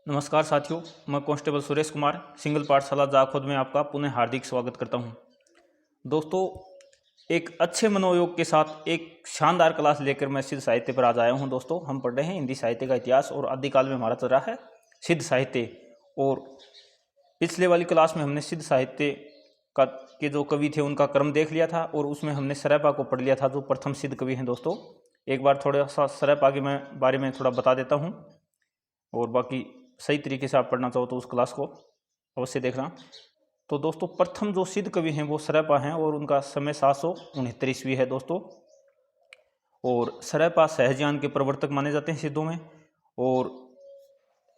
नमस्कार साथियों, मैं कांस्टेबल सुरेश कुमार सिंगल पाठशाला जाखोद में आपका पुनः हार्दिक स्वागत करता हूं। दोस्तों, एक अच्छे मनोयोग के साथ एक शानदार क्लास लेकर मैं सिद्ध साहित्य पर आज आया हूं। दोस्तों, हम पढ़ रहे हैं हिंदी साहित्य का इतिहास और आदिकाल में हमारा चल रहा है सिद्ध साहित्य। और पिछले वाली क्लास में हमने सिद्ध साहित्य का के जो कवि थे उनका क्रम देख लिया था और उसमें हमने सरैपा को पढ़ लिया था जो प्रथम सिद्ध कवि हैं। दोस्तों, एक बार थोड़ा सा सरैपा के बारे में थोड़ा बता देता हूँ और बाकी सही तरीके से आप पढ़ना चाहो तो उस क्लास को अवश्य देखना। तो दोस्तों, प्रथम जो सिद्ध कवि हैं वो सरैपा हैं और उनका समय 769 ईस्वी है। दोस्तों, और सरैपा सहजयान के प्रवर्तक माने जाते हैं सिद्धों में। और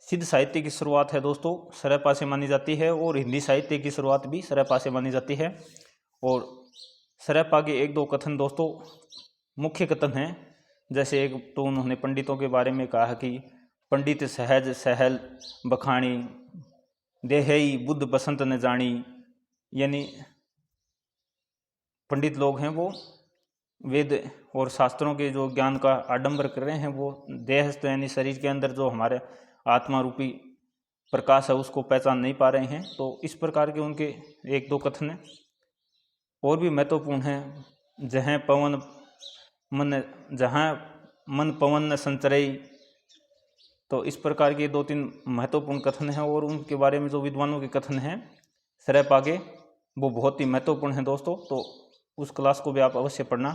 सिद्ध साहित्य की शुरुआत है दोस्तों सरैपा से मानी जाती है और हिंदी साहित्य की शुरुआत भी सरैपा से मानी जाती है। और सरैपा के एक दो कथन दोस्तों मुख्य कथन हैं। जैसे एक तो उन्होंने पंडितों के बारे में कहा कि पंडित सहज सहल बखानी देहई बुद्ध बसंत न जानी, यानी पंडित लोग हैं वो वेद और शास्त्रों के जो ज्ञान का आडंबर कर रहे हैं वो देहस्थ यानी शरीर के अंदर जो हमारे आत्मा रूपी प्रकाश है उसको पहचान नहीं पा रहे हैं। तो इस प्रकार के उनके एक दो कथन और भी महत्वपूर्ण हैं। जहाँ मन पवन न संचरई, तो इस प्रकार के दो तीन महत्वपूर्ण कथन हैं और उनके बारे में जो विद्वानों के कथन हैं सरैपा के वो बहुत ही महत्वपूर्ण हैं दोस्तों। तो उस क्लास को भी आप अवश्य पढ़ना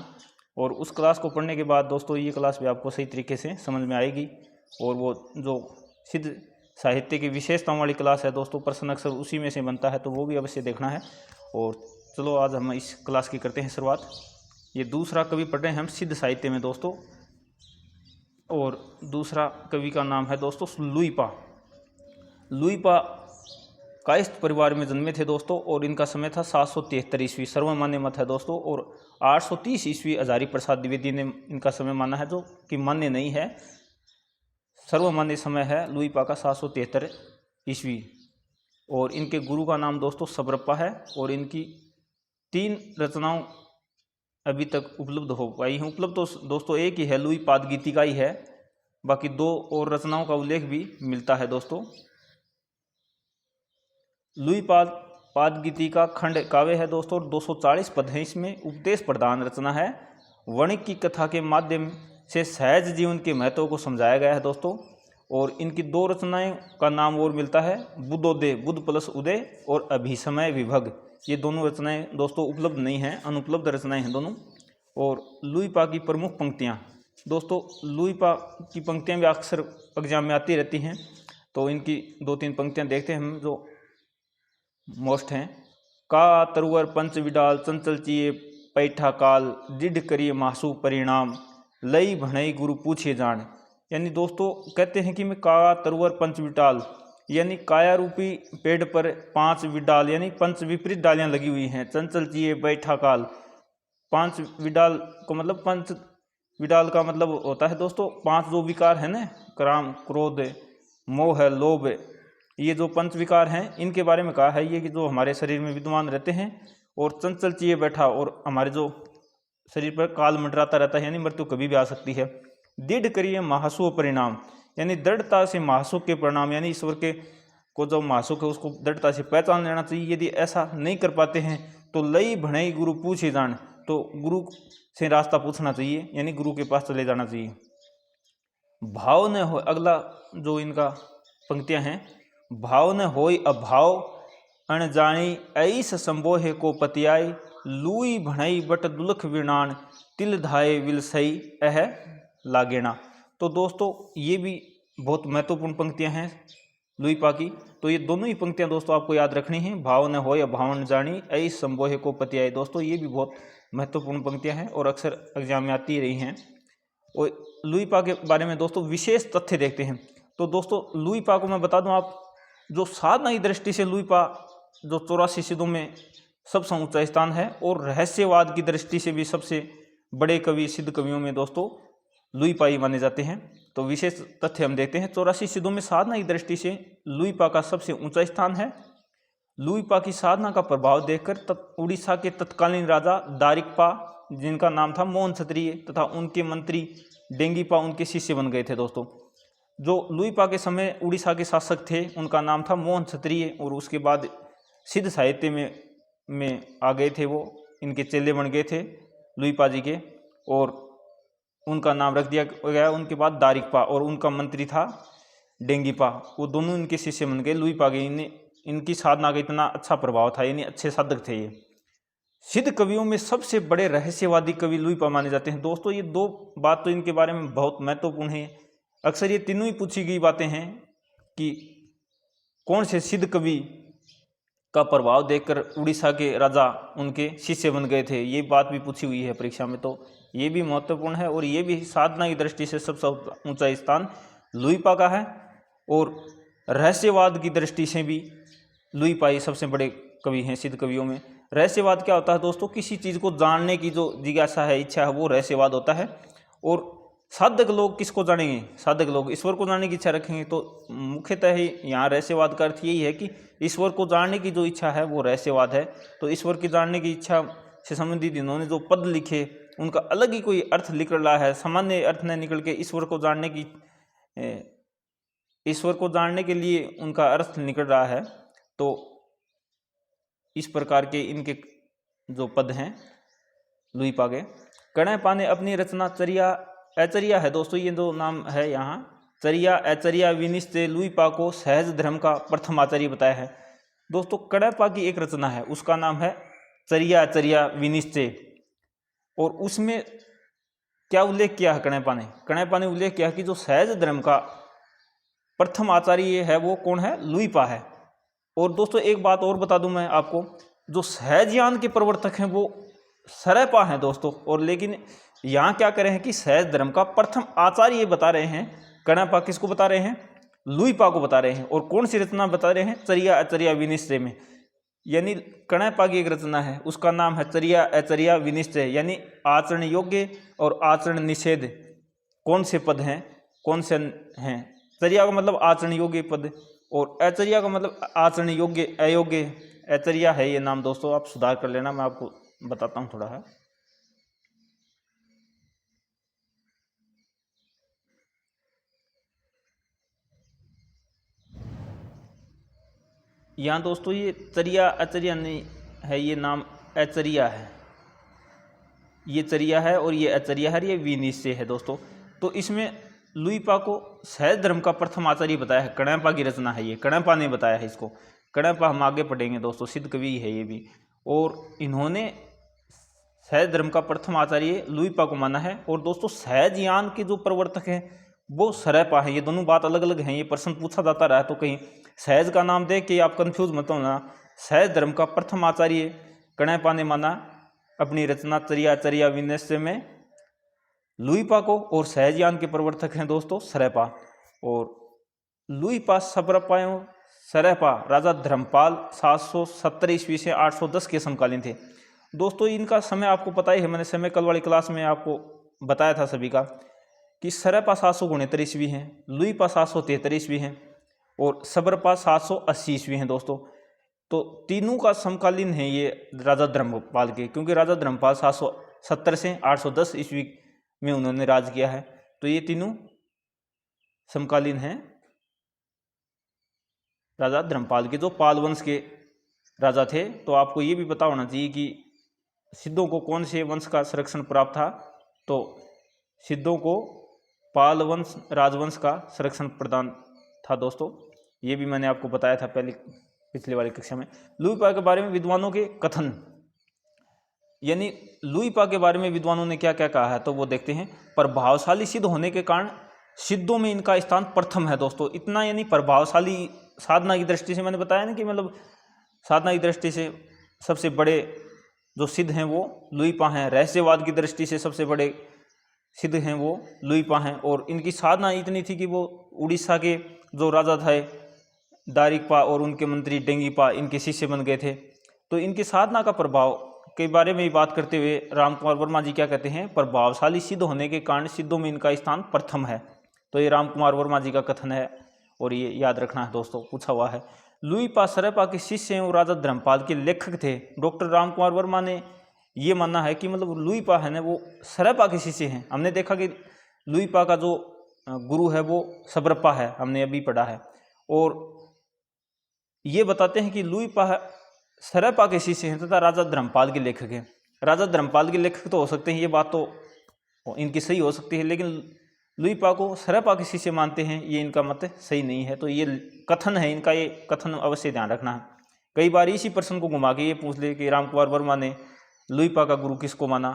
और उस क्लास को पढ़ने के बाद दोस्तों ये क्लास भी आपको सही तरीके से समझ में आएगी। और वो जो सिद्ध साहित्य की विशेषताओं वाली क्लास है दोस्तों, प्रश्न अक्सर उसी में से बनता है, तो वो भी अवश्य देखना है। और चलो आज हम इस क्लास की करते हैं शुरुआत। ये दूसरा कवि पढ़ रहे हैं हम सिद्ध साहित्य में दोस्तों, और दूसरा कवि का नाम है दोस्तों लुइपा। लुइपा कायस्थ परिवार में जन्मे थे दोस्तों और इनका समय था 773 ईस्वी, सर्वमान्य मत है दोस्तों। और 830 ईस्वी हजारी प्रसाद द्विवेदी ने इनका समय माना है, जो कि मान्य नहीं है। सर्वमान्य समय है लुइपा का 773 ईस्वी। और इनके गुरु का नाम दोस्तों सबरप्पा है और इनकी 3 रचनाओं अभी तक उपलब्ध हो पाई हैं। उपलब्ध तो दोस्तों एक ही है, लुइपाद गीतिका ही है, बाकी 2 और रचनाओं का उल्लेख भी मिलता है दोस्तों। लुइपाद गीतिका खंड काव्य है दोस्तों, 240 पद हैं इसमें। उपदेश प्रधान रचना है। वणिक की कथा के माध्यम से सहज जीवन के महत्व को समझाया गया है दोस्तों। और इनकी 2 रचनाएं का नाम और मिलता है, बुद्धोदय बुद्ध प्लस उदय और अभिसमय विभग। ये दोनों रचनाएं दोस्तों उपलब्ध नहीं हैं, अनुपलब्ध रचनाएं हैं दोनों। और लुइपा की प्रमुख पंक्तियां दोस्तों, लुइपा की पंक्तियां भी अक्सर एग्जाम में आती रहती हैं, तो इनकी 2-3 पंक्तियां देखते हैं हम जो मोस्ट हैं। का तरुवर पंच विडाल चंचल चिए पैठा काल डिड करिए मासू परिणाम लई भणई गुरु पूछे जान। यानी दोस्तों कहते हैं कि मैं का तरुवर पंच विडाल यानी काया रूपी पेड़ पर 5 विडाल यानी पंच विपरीत डालियां लगी हुई हैं। चंचल चिए बैठा काल, 5 विडाल को मतलब पंच विडाल का मतलब होता है दोस्तों 5 जो विकार है ना, काम क्रोध मोह लोभ, ये जो पंच विकार हैं इनके बारे में कहा है ये कि जो हमारे शरीर में विद्यमान रहते हैं। और चंचल चिए बैठा, और हमारे जो शरीर पर काल मंडराता रहता है यानी मृत्यु कभी भी आ सकती है। दृढ़ करिए महासु परिणाम, यानी दृढ़ता से महासुख के परिणाम यानी ईश्वर के को जो महासुख है उसको दृढ़ता से पहचान लेना चाहिए। यदि ऐसा नहीं कर पाते हैं तो लई भणई गुरु पूछे जान, तो गुरु से रास्ता पूछना चाहिए यानी गुरु के पास चले जाना चाहिए। भाव न हो, अगला जो इनका पंक्तियां हैं, भाव न होय अभाव अणजानी ऐस संबोहे को पतियाय लुई भणई बट दुलख विनान तिल धाये विल सही अह लागेना। तो दोस्तों ये भी बहुत महत्वपूर्ण पंक्तियां हैं लुइपा की। तो ये दोनों ही पंक्तियां दोस्तों आपको याद रखनी हैं। भाव न होय अभाव न जानी ऐस संबोहे को पतियाय, दोस्तों ये भी बहुत महत्वपूर्ण पंक्तियां हैं और अक्सर एग्जाम में आती रही हैं। और लुइपा के बारे में दोस्तों विशेष तथ्य देखते हैं। तो दोस्तों लुइपा को मैं बता दूं, आप जो साधना की दृष्टि से लुइपा जो 84 सिद्धों में सबसे ऊंचा स्थान है और रहस्यवाद की दृष्टि से भी सबसे बड़े कवि सिद्ध कवियों में दोस्तों लुइपा ही माने जाते हैं। तो विशेष तथ्य हम देखते हैं, 84 सिद्धों में साधना की दृष्टि से लुइपा का सबसे ऊंचा स्थान है। लुइपा की साधना का प्रभाव देखकर उड़ीसा के तत्कालीन राजा दारिकपा, जिनका नाम था मोहन क्षत्रिय, तथा उनके मंत्री डेंगीपा उनके शिष्य बन गए थे दोस्तों। जो लुईपा के समय उड़ीसा के शासक थे उनका नाम था मोहन क्षत्रिय, और उसके बाद सिद्ध साहित्य में आ गए थे, वो इनके चेले बन गए थे लुईपा जी के, और उनका नाम रख दिया गया। उनके बाद दारिकपा, और उनका मंत्री था डेंगीपा, वो दोनों इनके शिष्य बन गए लुईपा के। इनकी साधना का इतना अच्छा प्रभाव था, यानी अच्छे साधक थे ये। सिद्ध कवियों में सबसे बड़े रहस्यवादी कवि लुईपा माने जाते हैं। दोस्तों ये दो बात तो इनके बारे में बहुत महत्वपूर्ण है। अक्सर ये तीनों ही पूछी गई बातें हैं कि कौन से सिद्ध कवि का प्रभाव देखकर उड़ीसा के राजा उनके शिष्य बन गए थे, ये बात भी पूछी हुई है परीक्षा में, तो ये भी महत्वपूर्ण है। और ये भी साधना की दृष्टि से सबसे ऊंचा स्थान लुईपा का है, और रहस्यवाद की दृष्टि से भी लुईपा ही सबसे बड़े कवि हैं सिद्ध कवियों में। रहस्यवाद क्या होता है दोस्तों? किसी चीज़ को जानने की जो जिज्ञासा है, इच्छा है, वो रहस्यवाद होता है। और साधक लोग किसको जानेंगे? साधक लोग ईश्वर को जानने की इच्छा रखेंगे। तो मुख्यतः ही यहाँ रहस्यवाद का अर्थ यही है कि ईश्वर को जानने की जो इच्छा है वो रहस्यवाद है। तो ईश्वर की जानने की इच्छा से संबंधित इन्होंने जो पद लिखे उनका अलग ही कोई अर्थ निकल रहा है, सामान्य अर्थ न निकल के ईश्वर को जानने के लिए उनका अर्थ निकल रहा है। तो इस प्रकार के इनके जो पद हैं लुईपा के। कणैपा ने अपनी रचना चर्या ऐचर्या है दोस्तों, ये जो नाम है यहाँ, चर्या ऐचर्या विनिश्चय लुईपा को सहज धर्म का प्रथम आचार्य बताया है। दोस्तों कणैपा की एक रचना है, उसका नाम है चर्या ऐचर्या विनिश्चय, और उसमें क्या उल्लेख किया है कणैपा ने उल्लेख किया कि जो सहज धर्म का प्रथम आचार्य है वो कौन है? लुईपा है। और दोस्तों एक बात और बता दूं मैं आपको, जो सहजयान के प्रवर्तक हैं वो सरैपा हैं दोस्तों, और लेकिन यहाँ क्या करें हैं कि सहज धर्म का प्रथम आचार्य ये बता रहे हैं। कणैपा किसको बता रहे हैं? लुईपा को बता रहे हैं। और कौन सी रचना बता रहे हैं? चर्या ऐचर्या विनिश्चय में, यानी कणैपा की एक रचना है, उसका नाम है चर्या ऐचर्या विनिश्चय, यानी आचरण योग्य और आचरण निषेध कौन से पद हैं, कौन से हैं। चर्या का मतलब आचरण योग्य पद, और ऐचर्या का मतलब आचरण योग्य अयोग्य। ऐचर्या है ये नाम दोस्तों, आप सुधार कर लेना, मैं आपको बताता हूँ थोड़ा है। यहाँ दोस्तों ये चर्या ऐचर्या नहीं है, ये नाम ऐचर्या है, ये चर्या है और ये ऐचर्या है, ये विनिश्चय है दोस्तों। तो इसमें लुईपा को सहज धर्म का प्रथम आचार्य बताया है। कणैपा की रचना है ये, कणैपा ने बताया है इसको। कणैपा हम आगे पढ़ेंगे दोस्तों, सिद्ध कवि है ये भी, और इन्होंने सहज धर्म का प्रथम आचार्य लुईपा को माना है। और दोस्तों सहजयान के जो प्रवर्तक हैं वो सरैपा है। ये दोनों बात अलग अलग हैं, ये प्रश्न पूछा जाता रहा, तो कहीं सहज का नाम देख के आप कंफ्यूज मत होना। सहज धर्म का प्रथम आचार्य कणैपा ने माना अपनी रचना चर्या ऐचर्या विनिश्चय में लुईपा को, और सहजयान के प्रवर्तक हैं दोस्तों सरैपा। और लुईपा सरैपा राजा धर्मपाल 770 ईस्वी से 810 के समकालीन थे दोस्तों। इनका समय आपको पता ही है, मैंने समय कल वाली क्लास में आपको बताया था सभी का, कि सरैपा 769 ईस्वी हैं, लुईपा 773 ईस्वी हैं, और सबरपा 780 ईस्वी हैं दोस्तों। तो तीनों का समकालीन है ये राजा धर्मपाल के, क्योंकि राजा धर्मपाल 770 से 810 ईस्वी में उन्होंने राज किया है। तो ये तीनों समकालीन हैं राजा धर्मपाल के, जो पाल वंश के राजा थे। तो आपको ये भी पता होना चाहिए कि सिद्धों को कौन से वंश का संरक्षण प्राप्त था। तो सिद्धों को पाल वंश राजवंश का संरक्षण प्रदान था दोस्तों, ये भी मैंने आपको बताया था पिछले वाली कक्षा में। लुईपा के बारे में विद्वानों के कथन, यानी लुईपा के बारे में विद्वानों ने क्या क्या कहा है, तो वो देखते हैं। प्रभावशाली सिद्ध होने के कारण सिद्धों में इनका स्थान प्रथम है दोस्तों। इतना यानी प्रभावशाली, साधना की दृष्टि से मैंने बताया ना कि मतलब साधना की दृष्टि से सबसे बड़े जो सिद्ध हैं वो लुईपा हैं। रहस्यवाद की दृष्टि से सबसे बड़े सिद्ध हैं वो लुईपा हैं। और इनकी साधना इतनी थी कि वो उड़ीसा के जो राजा थे दारिकपा और उनके मंत्री डेंगीपा इनके शिष्य बन गए थे। तो इनकी साधना का प्रभाव के बारे में बात करते हुए रामकुमार वर्मा जी क्या कहते हैं? प्रभावशाली सिद्ध होने के कारण सिद्धों में इनका स्थान प्रथम है। तो ये रामकुमार वर्मा जी का कथन है, और ये याद रखना है दोस्तों, पूछा हुआ है। लुईपा सरैपा के शिष्य हैं और राजा धर्मपाल के लेखक थे। डॉक्टर रामकुमार वर्मा ने ये मानना है कि मतलब लुईपा है ना वो सरैपा के शिष्य हैं। हमने देखा कि लुईपा का जो गुरु है वो सबरप्पा है, हमने अभी पढ़ा है। और ये बताते हैं कि लुईपा सरैपा के शिष्य हैं तथा राजा धर्मपाल के लेखक हैं। राजा धर्मपाल के लेखक तो हो सकते हैं, ये बात तो इनकी सही हो सकती है, लेकिन लुईपा को सरैपा के शिष्य मानते हैं, ये इनका मत सही नहीं है। तो ये कथन है इनका, ये कथन अवश्य ध्यान रखना है। कई बार इसी प्रश्न को घुमा के ये पूछ ले कि रामकुमार वर्मा ने लुईपा का गुरु किसको माना,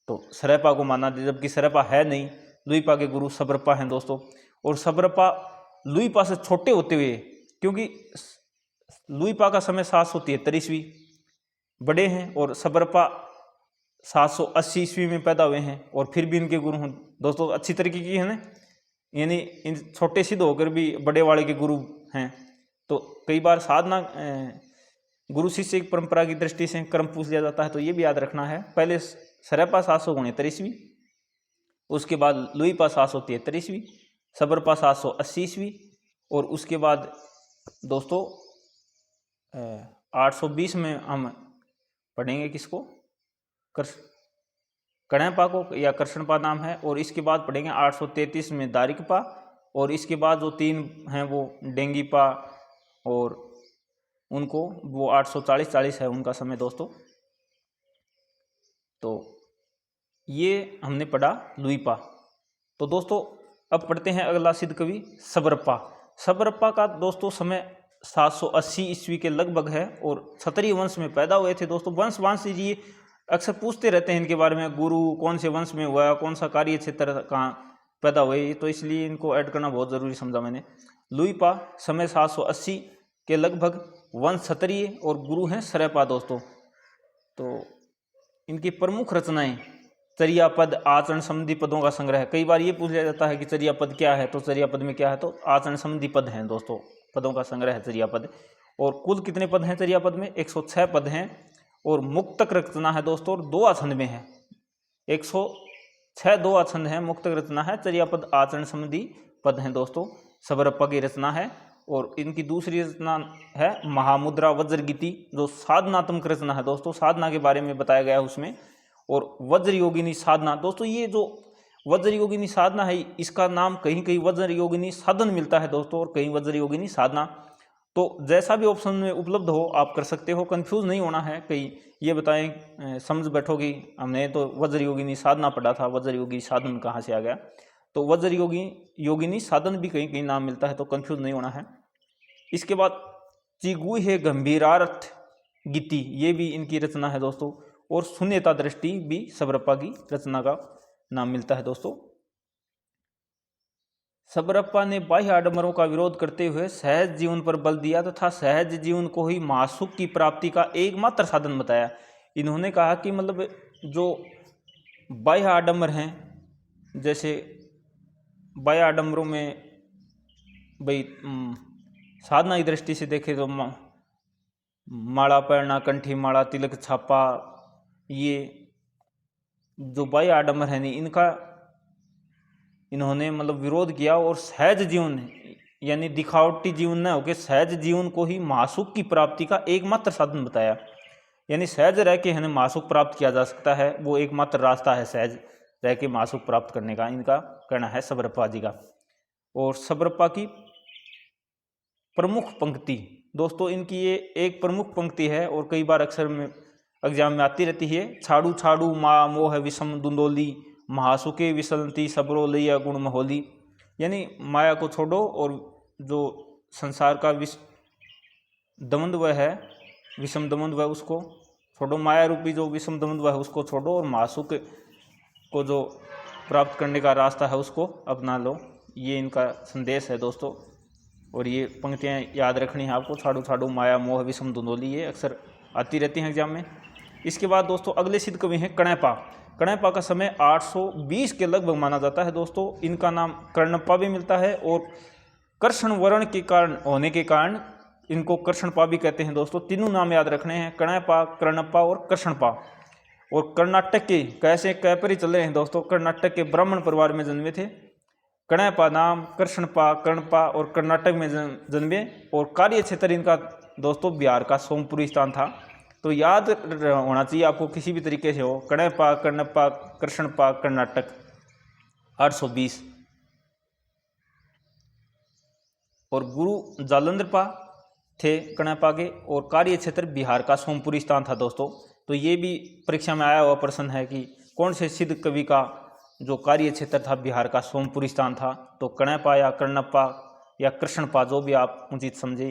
तो सरैपा को माना, जबकि सरैपा है नहीं, लुईपा के गुरु सबरप्पा हैं दोस्तों। और सबरप्पा लुईपा से छोटे होते हुए, क्योंकि लुईपा का समय 773 ईस्वी बड़े हैं और सबरप्पा 780 ईस्वी में पैदा हुए हैं, और फिर भी इनके गुरु दोस्तों अच्छी तरीके की है ना, यानी इन छोटे सिद्ध होकर भी बड़े वाले के गुरु हैं। तो कई बार साधना गुरु शिष्य की परंपरा की दृष्टि से क्रम पूछ लिया जाता है, तो ये भी याद रखना है। पहले सरैपा 769 ईस्वी, उसके बाद लुईपा 773 ईस्वी, सबरप्पा 780 ईस्वी, और उसके बाद दोस्तों 820 में हम पढ़ेंगे किसको, कणैपा को, या कृष्णपा नाम है। और इसके बाद पढ़ेंगे 833 में दारिकपा, और इसके बाद जो 3 हैं वो डेंगीपा, और उनको वो 840 है उनका समय दोस्तों। तो ये हमने पढ़ा लुईपा। तो दोस्तों अब पढ़ते हैं अगला सिद्ध कवि सबरप्पा। सबरप्पा का दोस्तों समय 780 ईस्वी के लगभग है, और क्षत्रिय वंश में पैदा हुए थे दोस्तों। वंश जी अक्सर पूछते रहते हैं इनके बारे में, गुरु कौन से वंश में हुआ, कौन सा कार्य क्षेत्र कहाँ पैदा हुए, तो इसलिए इनको ऐड करना बहुत ज़रूरी समझा मैंने। लुईपा समय 780 के लगभग, वंश क्षत्रिय, और गुरु हैं सरैपा दोस्तों। तो इनकी प्रमुख रचनाएं चर्या पद, आचरण संबंधी पदों का संग्रह। कई बार ये पूछ लिया जाता है कि चर्या पद क्या है, तो चर्या पद में क्या है, तो आचरण संबंधी पद हैं दोस्तों, पदों का संग्रह है चर्या पद। और कुल कितने पद हैं चर्या पद में, 106 पद हैं, और मुक्तक रचना है दोस्तों, और 2 आछंद में है। 106 2 आछंद हैं, मुक्तक रचना है, चर्या पद आचरण संबंधी पद हैं दोस्तों, सबरप्पा की रचना है। और इनकी दूसरी रचना है महामुद्रा वज्रगीति, जो साधनात्मक रचना है दोस्तों, साधना के बारे में बताया गया है उसमें। और वज्र योगिनी साधना दोस्तों, ये जो वज्र योगिनी साधना है, इसका नाम कहीं कहीं वज्र योगिनी साधन मिलता है दोस्तों, और कहीं वज्र योगिनी साधना। तो जैसा भी ऑप्शन में उपलब्ध हो आप कर सकते हो, कंफ्यूज नहीं होना है। कहीं ये बताएं समझ बैठोगी, हमने तो वज्र योगिनी साधना पढ़ा था, वज्र योगी साधन कहाँ से आ गया, तो वज्र योगिनी साधन भी कहीं कहीं नाम मिलता है, तो कंफ्यूज नहीं होना है। इसके बाद चिगुई है गंभीरार्थ गीति, ये भी इनकी रचना है दोस्तों। और शून्यता दृष्टि भी सबरप्पा की रचना का नाम मिलता है दोस्तों। सबरप्पा ने बाह्य आडंबरों का विरोध करते हुए सहज जीवन पर बल दिया तथा सहज जीवन को ही महासुख की प्राप्ति का एकमात्र साधन बताया। इन्होंने कहा कि मतलब जो बाह्य आडंबर हैं, जैसे बाह्य आडंबरों में भाई साधना की दृष्टि से देखें तो माला पहनना, कंठी माला, तिलक छापा, ये जो बाह्य आडंबर है नहीं, इनका इन्होंने मतलब विरोध किया। और सहज जीवन यानी दिखावटी जीवन न होकर सहज जीवन को ही महासुख की प्राप्ति का एकमात्र साधन बताया। यानी सहज रह के हमें महासुख प्राप्त किया जा सकता है, वो एकमात्र रास्ता है सहज रह के महासुख प्राप्त करने का, इनका कहना है सबरप्पा जी का। और सबरप्पा की प्रमुख पंक्ति दोस्तों, इनकी ये एक प्रमुख पंक्ति है और कई बार अक्सर में एग्जाम में आती रहती है। छाड़ू छाड़ू माँ मोह विषम दुंदोली, महासुखे विसलती सबरो लैया गुण महोली। यानी माया को छोड़ो और जो संसार का दमंद्व है, विषम दमंद्व है, उसको छोड़ो। माया रूपी जो विषम दमंद्व है उसको छोड़ो और महासुख को जो प्राप्त करने का रास्ता है उसको अपना लो। ये इनका संदेश है दोस्तों। और ये पंक्तियाँ याद रखनी है आपको, छाड़ू छाड़ू माया मोह विषम दुंदोली, ये अक्सर आती रहती हैं एग्जाम में। इसके बाद दोस्तों अगले सिद्ध कवि हैं कणैपा। कणैपा का समय 820 के लगभग माना जाता है दोस्तों। इनका नाम कर्णप्पा भी मिलता है और कृष्ण वर्ण के कारण होने के कारण इनको कृष्णपा भी कहते हैं दोस्तों। तीनों नाम याद रखने हैं, कणैपा, कर्णप्पा और कृष्णपा। और कर्नाटक के कैसे कैपरी चल रहे हैं दोस्तों, कर्नाटक के ब्राह्मण परिवार में जन्मे थे। कणैपा नाम, कृष्णपा, कर्णपा और कर्नाटक में जन्मे। और कार्य क्षेत्र इनका दोस्तों बिहार का सोमपुरी स्थान था। तो याद होना चाहिए आपको किसी भी तरीके से हो, कणैपा, कर्णप्पा, कृष्णपा, कर्नाटक, 820। और गुरु जालंधरपा थे कणैपा के, और कार्य क्षेत्र बिहार का सोमपुरी स्थान था दोस्तों। तो ये भी परीक्षा में आया हुआ प्रश्न है कि कौन से सिद्ध कवि का जो कार्य क्षेत्र था बिहार का सोमपुरी स्थान था। तो कणैपा या कर्णप्पा या कृष्णपा, जो भी आप उचित समझे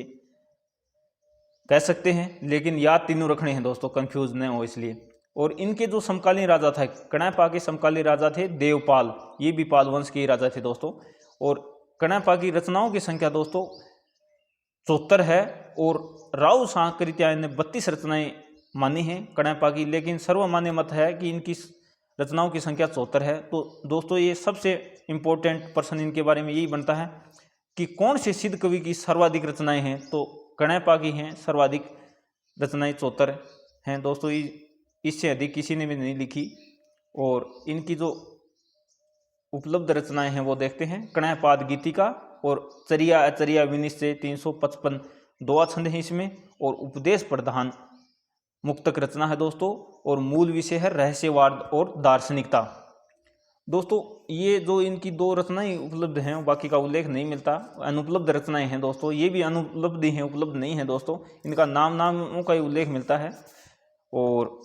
कह सकते हैं, लेकिन याद तीनों रखने हैं दोस्तों, कंफ्यूज न हो इसलिए। और इनके जो समकालीन राजा थे, कणैपा के समकालीन राजा थे देवपाल, ये भी पाल वंश के राजा थे दोस्तों। और कणैपा की रचनाओं की संख्या दोस्तों 74 है, और राव सांकृत्यायन ने 32 रचनाएं मानी हैं कणैपा की, लेकिन सर्वमान्य मत है कि इनकी रचनाओं की संख्या 74 है। तो दोस्तों ये सबसे इम्पोर्टेंट प्रश्न इनके बारे में यही बनता है कि कौन से सिद्ध कवि की सर्वाधिक रचनाएं हैं। तो कणैपा की हैं सर्वाधिक रचनाएं 74 हैं दोस्तों, इससे अधिक किसी ने भी नहीं लिखी। और इनकी जो उपलब्ध रचनाएं हैं वो देखते हैं। कणैपाद गीतिका और चर्या अचर्या विनिश्चय 355 दोहा छंद हैं इसमें, और उपदेश प्रधान मुक्तक रचना है दोस्तों, और मूल विषय है रहस्यवाद और दार्शनिकता। दोस्तों ये जो इनकी 2 रचनाएं उपलब्ध हैं, बाकी का उल्लेख नहीं मिलता, अनुपलब्ध रचनाएं हैं दोस्तों, ये भी अनुपलब्धि हैं, उपलब्ध नहीं है दोस्तों, इनका नामों का ही उल्लेख मिलता है। और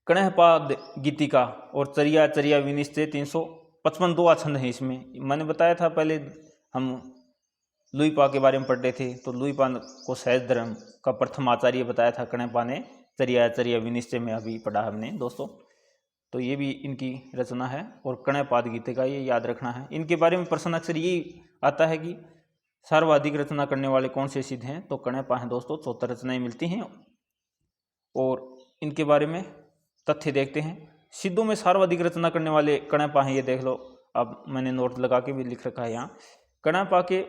कणैपाद गीतिका और चर्या चर्या विनिश्चय 355 दोहा छंद है इसमें। मैंने बताया था पहले, हम लुईपा के बारे में पढ़ रहे थे, तो लुईपा को सहज धर्म का प्रथम आचार्य बताया था कणैपा ने, चर्या चर्या विनिश्चय में अभी पढ़ा हमने दोस्तों। तो ये भी इनकी रचना है, और कणैपाद गीतिका ये याद रखना है। इनके बारे में प्रश्न अक्सर यही आता है कि सर्वाधिक रचना करने वाले कौन से सिद्ध हैं। तो कणैपा हैं दोस्तों, 74 रचनाएं मिलती हैं। और इनके बारे में तथ्य देखते हैं। सिद्धों में सर्वाधिक रचना करने वाले कणैपा हैं, ये देख लो, अब मैंने नोट लगा के भी लिख रखा है यहाँ। कणैपा के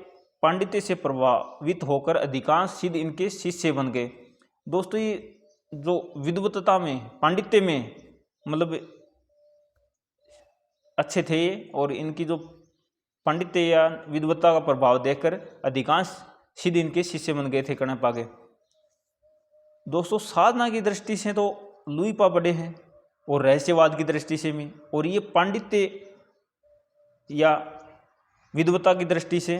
पांडित्य से प्रभावित होकर अधिकांश सिद्ध इनके शिष्य बन गए। दोस्तों ये जो विद्वत्ता में, पांडित्य में मतलब अच्छे थे ये, और इनकी जो पांडित्य या विद्वत्ता का प्रभाव देखकर अधिकांश सिद्ध इनके शिष्य बन गए थे कणैपा के। दोस्तों साधना की दृष्टि से तो लुईपा बड़े हैं, और रहस्यवाद की दृष्टि से भी, और ये पांडित्य या विद्वत्ता की दृष्टि से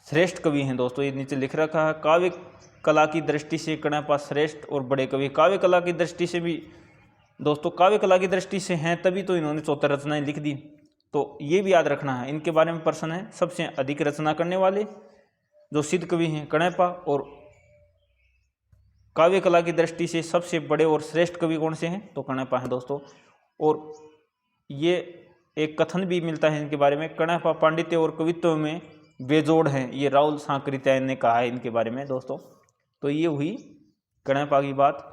श्रेष्ठ कवि हैं दोस्तों, ये नीचे लिख रखा है। काव्य कला की दृष्टि से कणैपा श्रेष्ठ और बड़े कवि। काव्य कला की दृष्टि से भी दोस्तों, काव्य कला की दृष्टि से हैं तभी तो इन्होंने 74 रचनाएं लिख दी। तो ये भी याद रखना है। इनके बारे में प्रश्न है, सबसे अधिक रचना करने वाले जो सिद्ध कवि हैं कणैपा, और काव्य कला की दृष्टि से सबसे बड़े और श्रेष्ठ कवि कौन से हैं। तो कणैपा हैं दोस्तों। और ये एक कथन भी मिलता है इनके बारे में, कणैपा पांडित्य और कवित्व में बेजोड़ हैं, ये राव सांकृत्यायन ने कहा है इनके बारे में दोस्तों। तो ये हुई कणैपा की बात।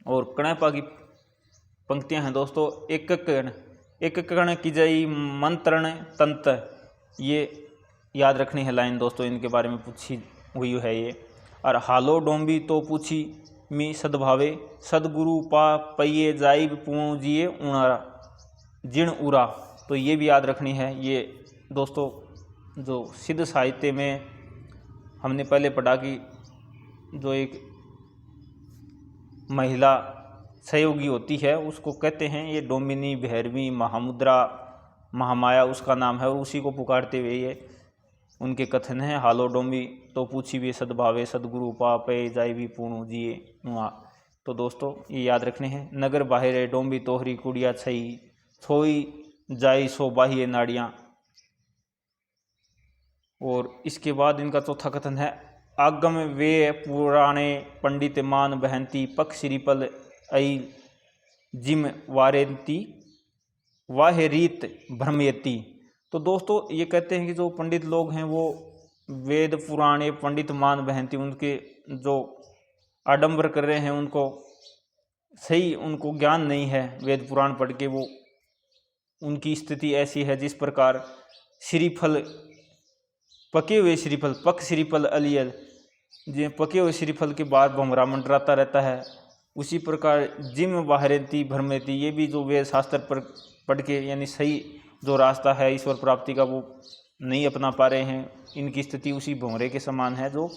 और कणैपा की पंक्तियां हैं दोस्तों, एक कण की जई मंत्रण तंत्र, ये याद रखनी है लाइन दोस्तों, इनके बारे में पूछी हुई है ये। और हालो डोंबी तो पूछी मी सद्भावे, सदगुरु पा पइये जाइब पूर्ण जिए उणारा जिण उरा। तो ये भी याद रखनी है। ये दोस्तों जो सिद्ध साहित्य में हमने पहले पढ़ा कि जो एक महिला सहयोगी होती है उसको कहते हैं ये डोमिनी, भैरवी, महामुद्रा, महामाया उसका नाम है, और उसी को पुकारते हुए ये उनके कथन है। हालो डोमी तो पूछी भी सद्भावे, सदगुरु पापे जाय भी पूर्ण जिए नुआ। तो दोस्तों ये याद रखने हैं। नगर बाहरे डोंबी तोहरी कुड़िया छई, छोई जाई सो बाह्य नाड़ियाँ। और इसके बाद इनका चौथा कथन है, आगम वे पुराणे पंडित मान बहंती, पक श्रीपल आई जिम वारेंती, वाह रीत भ्रमयती। तो दोस्तों ये कहते हैं कि जो पंडित लोग हैं वो वेद पुराणे पंडित मान बहंती, उनके जो आडंबर कर रहे हैं उनको सही, उनको ज्ञान नहीं है वेद पुराण पढ़ के, वो उनकी स्थिति ऐसी है जिस प्रकार श्रीफल, पके हुए श्रीफल, पक श्रीफल अलियल, जो पके हुए श्रीफल के बाहर भंवरा मंडराता रहता है, उसी प्रकार जिम बाहरेती भ्रमेती, ये भी जो वेद शास्त्र पर पढ़ के यानी सही जो रास्ता है ईश्वर प्राप्ति का वो नहीं अपना पा रहे हैं। इनकी स्थिति उसी भंवरे के समान है जो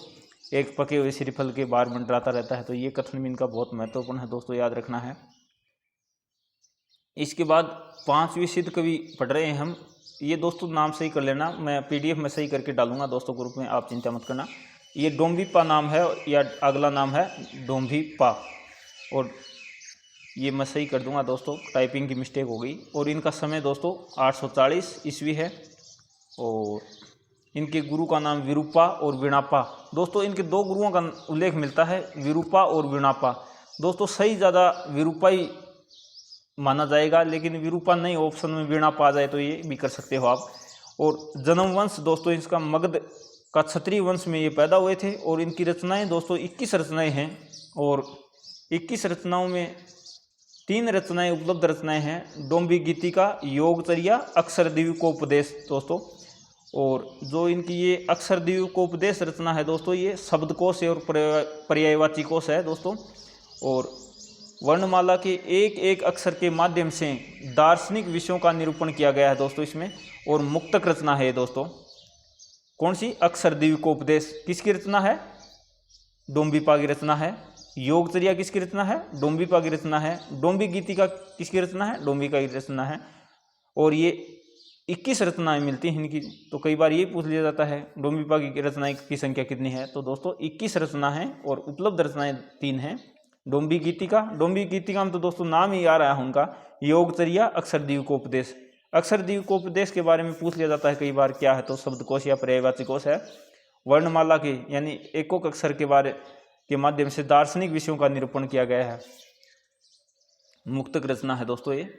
एक पके हुए श्रीफल के बाहर मंडराता रहता है। तो ये कथन भी इनका बहुत महत्वपूर्ण है दोस्तों, याद रखना है। इसके बाद 5वीं सिद्ध कवि पढ़ रहे हैं हम, ये दोस्तों नाम सही कर लेना, मैं PDF में सही करके डालूंगा दोस्तों ग्रुप में, आप चिंता मत करना। ये डोम्बिपा नाम है या अगला नाम है डोम्बिपा, और ये मैं सही कर दूंगा दोस्तों, टाइपिंग की मिस्टेक हो गई। और इनका समय दोस्तों 840 ईस्वी है, और इनके गुरु का नाम विरूपा और वीणापा। दोस्तों इनके दो गुरुओं का उल्लेख मिलता है, विरूपा और वीणापा। दोस्तों सही ज़्यादा विरूपा ही माना जाएगा, लेकिन विरूपा नहीं, ऑप्शन में वीणापा आ जाए तो ये भी कर सकते हो आप। और जन्म वंश दोस्तों इसका मगध का क्षत्रिय वंश में ये पैदा हुए थे। और इनकी रचनाएं दोस्तों 21 रचनाएं हैं, और 21 रचनाओं में 3 रचनाएं उपलब्ध रचनाएं हैं, डोम्बी गीतिका, योगचर्या, अक्षर दिव्यकोपदेश दोस्तों। और जो इनकी ये अक्षर दिव्यकोपदेश रचना है दोस्तों, ये शब्दकोश है और पर्यायवाची कोश है दोस्तों। और वर्णमाला के एक एक अक्षर के माध्यम से दार्शनिक विषयों का निरूपण किया गया है दोस्तों इसमें। और मुक्तक रचना है दोस्तों, कौन सी? अक्षर दिव्यकोपदेश किसकी रचना है? डोम्बिपा की रचना है। योगचर्या किसकी रचना है? डोम्बिपा की रचना है। डोम्बी गीतिका किसकी रचना है? डोम्बिका की रचना है। और ये 21 रचनाएं मिलती हैं इनकी। तो कई बार ये पूछ लिया जाता है डोम्बिपा की रचनाएं की संख्या कितनी है, तो दोस्तों 21 रचना है और उपलब्ध रचनाएं 3 हैं। डोम्बी गीतिका में तो दोस्तों नाम ही आ रहा है उनका, योगचर्या, अक्षर दिव्यकोपदेश। अक्षर दिव्यकोपदेश के बारे में पूछ लिया जाता है कई बार, क्या है? तो शब्दकोश या पर्यायवाची कोश है। वर्णमाला के यानी एकोक अक्षर के बारे के माध्यम से दार्शनिक विषयों का निरूपण किया गया है, मुक्तक रचना है दोस्तों ये।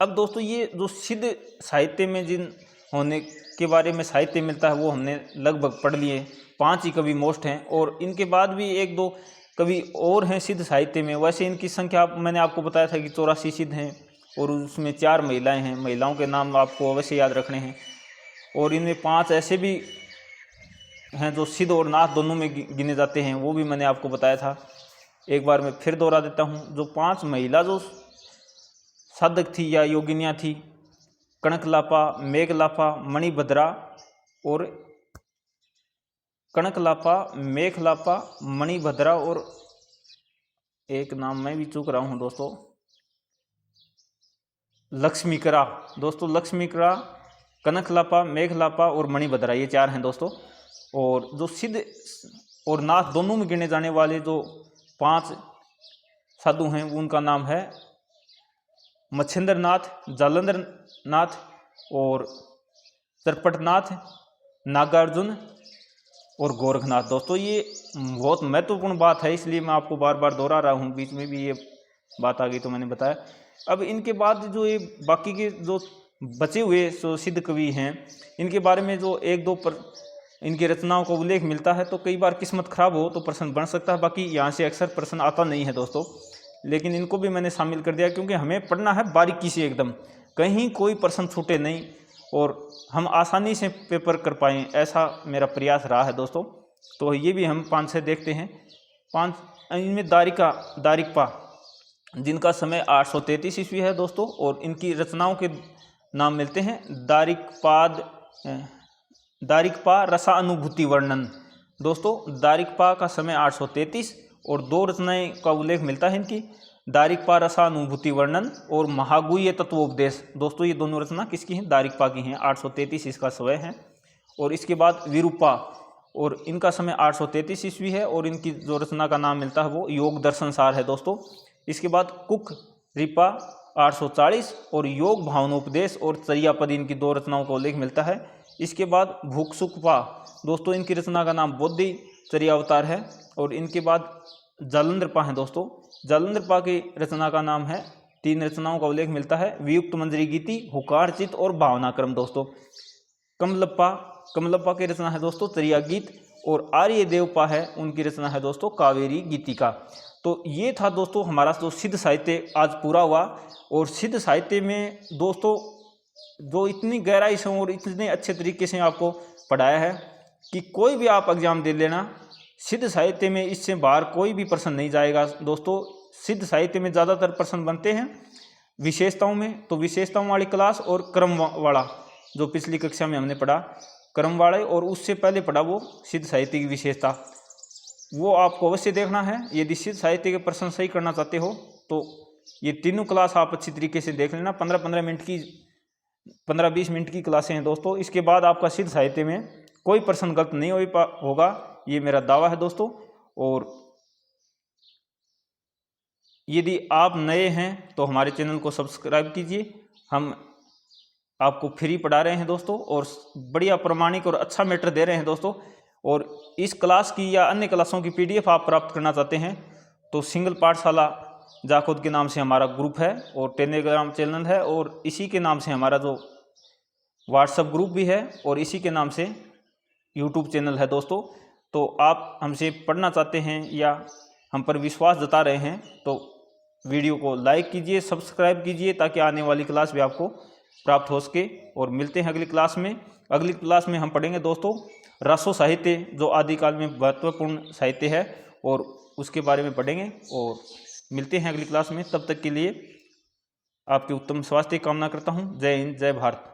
अब दोस्तों ये जो सिद्ध साहित्य में जिन होने के बारे में साहित्य मिलता है वो हमने लगभग पढ़ लिए। 5 ही कवि मोस्ट हैं, और इनके बाद भी 1-2 कवि और हैं सिद्ध साहित्य में। वैसे इनकी संख्या मैंने आपको बताया था कि 84 सिद्ध हैं, और उसमें 4 महिलाएं हैं। महिलाओं के नाम आपको अवश्य याद रखने हैं। और इनमें 5 ऐसे भी हैं जो सिद्ध और नाथ दोनों में गिने जाते हैं, वो भी मैंने आपको बताया था। एक बार मैं फिर दोहरा देता हूँ। जो 5 महिला जो साधक थी या योगिनियाँ थी, कनकलापा, मेघलापा, मणिभद्रा और कनकलापा, मेघलापा, मणिभद्रा, और एक नाम मैं भी चूक रहा हूँ दोस्तों, लक्ष्मीकरा। दोस्तों लक्ष्मीकरा, कनकलापा, मेघलापा और मणिभद्रा, ये 4 हैं दोस्तों। और जो सिद्ध और नाथ दोनों में गिने जाने वाले जो 5 साधु हैं, उनका नाम है मच्छिंद्रनाथ, जालंधरनाथ और चरपटनाथ, नागार्जुन और गोरखनाथ। दोस्तों ये बहुत महत्वपूर्ण बात है, इसलिए मैं आपको बार बार दोहरा रहा हूँ, बीच में भी ये बात आ गई तो मैंने बताया। अब इनके बाद जो ये बाकी के जो बचे हुए जो सिद्ध कवि हैं, इनके बारे में जो 1-2 इनकी रचनाओं का उल्लेख मिलता है, तो कई बार किस्मत खराब हो तो प्रश्न बन सकता है। बाकी यहाँ से अक्सर प्रश्न आता नहीं है दोस्तों, लेकिन इनको भी मैंने शामिल कर दिया क्योंकि हमें पढ़ना है बारीकी से एकदम, कहीं कोई प्रश्न छूटे नहीं और हम आसानी से पेपर कर पाएँ, ऐसा मेरा प्रयास रहा है दोस्तों। तो ये भी हम 5-6 देखते हैं। 5 इनमें दारिकपा, जिनका समय 833 ईस्वी है दोस्तों, और इनकी रचनाओं के नाम मिलते हैं दारिकपा रसानुभूति वर्णन। दोस्तों दारिकपा का समय 833 और 2 रचनाएं का उल्लेख मिलता है इनकी, दारिकपा रसानुभूति वर्णन और महागुह्य तत्वोपदेश। दोस्तों ये दोनों रचना किसकी हैं? दारिकपा की हैं। 833 इसका समय है। और इसके बाद विरूपा, और इनका समय 833 ईस्वी है, और इनकी जो रचना का नाम मिलता है वो योग दर्शन सार है दोस्तों। इसके बाद कुक रिपा 840 और योग भावनोपदेश और चर्यापद, इनकी 2 रचनाओं का उल्लेख मिलता है। इसके बाद भूकसुकपा, दोस्तों इनकी रचना का नाम बोधि चर्यावतार है। और इनके बाद जालंधरपा है दोस्तों। जालंधरपा की रचना का नाम है, 3 रचनाओं का उल्लेख मिलता है, वियुक्त मंजरी गीति, हुकारचित और भावनाक्रम दोस्तों। कमलप्पा की रचना है दोस्तों चर्या गीत, और आर्य देवपा है, उनकी रचना है दोस्तों कावेरी गीतिका। तो ये था दोस्तों हमारा जो सिद्ध साहित्य आज पूरा हुआ। और सिद्ध साहित्य में दोस्तों जो इतनी गहराई से और इतने अच्छे तरीके से आपको पढ़ाया है कि कोई भी आप एग्जाम दे लेना, सिद्ध साहित्य में इससे बाहर कोई भी प्रश्न नहीं जाएगा दोस्तों। सिद्ध साहित्य में ज़्यादातर प्रश्न बनते हैं विशेषताओं में, तो विशेषताओं वाली क्लास और क्रम वाला जो पिछली कक्षा में हमने पढ़ा, क्रम वाले और उससे पहले पढ़ा वो सिद्ध साहित्य की विशेषता, वो आपको अवश्य देखना है। यदि सिद्ध साहित्य के प्रश्न सही करना चाहते हो तो ये तीनों क्लास आप अच्छी तरीके से देख लेना। 15-15 मिनट की 15-20 मिनट की क्लासें हैं दोस्तों। इसके बाद आपका सिद्ध साहित्य में कोई प्रश्न गलत नहीं होगा, ये मेरा दावा है दोस्तों। और यदि आप नए हैं तो हमारे चैनल को सब्सक्राइब कीजिए। हम आपको फ्री पढ़ा रहे हैं दोस्तों, और बढ़िया प्रमाणिक और अच्छा मैटर दे रहे हैं दोस्तों। और इस क्लास की या अन्य क्लासों की PDF आप प्राप्त करना चाहते हैं तो सिंगल पाठशाला जाखोद के नाम से हमारा ग्रुप है और टेलीग्राम चैनल है, और इसी के नाम से हमारा जो व्हाट्सएप ग्रुप भी है, और इसी के नाम से यूट्यूब चैनल है दोस्तों। तो आप हमसे पढ़ना चाहते हैं या हम पर विश्वास जता रहे हैं तो वीडियो को लाइक कीजिए, सब्सक्राइब कीजिए, ताकि आने वाली क्लास भी आपको प्राप्त हो सके। और मिलते हैं अगली क्लास में। अगली क्लास में हम पढ़ेंगे दोस्तों रसो साहित्य, जो आदिकाल में महत्वपूर्ण साहित्य है, और उसके बारे में पढ़ेंगे। और मिलते हैं अगली क्लास में। तब तक के लिए आपके उत्तम स्वास्थ्य की कामना करता हूँ। जय हिंद, जय भारत।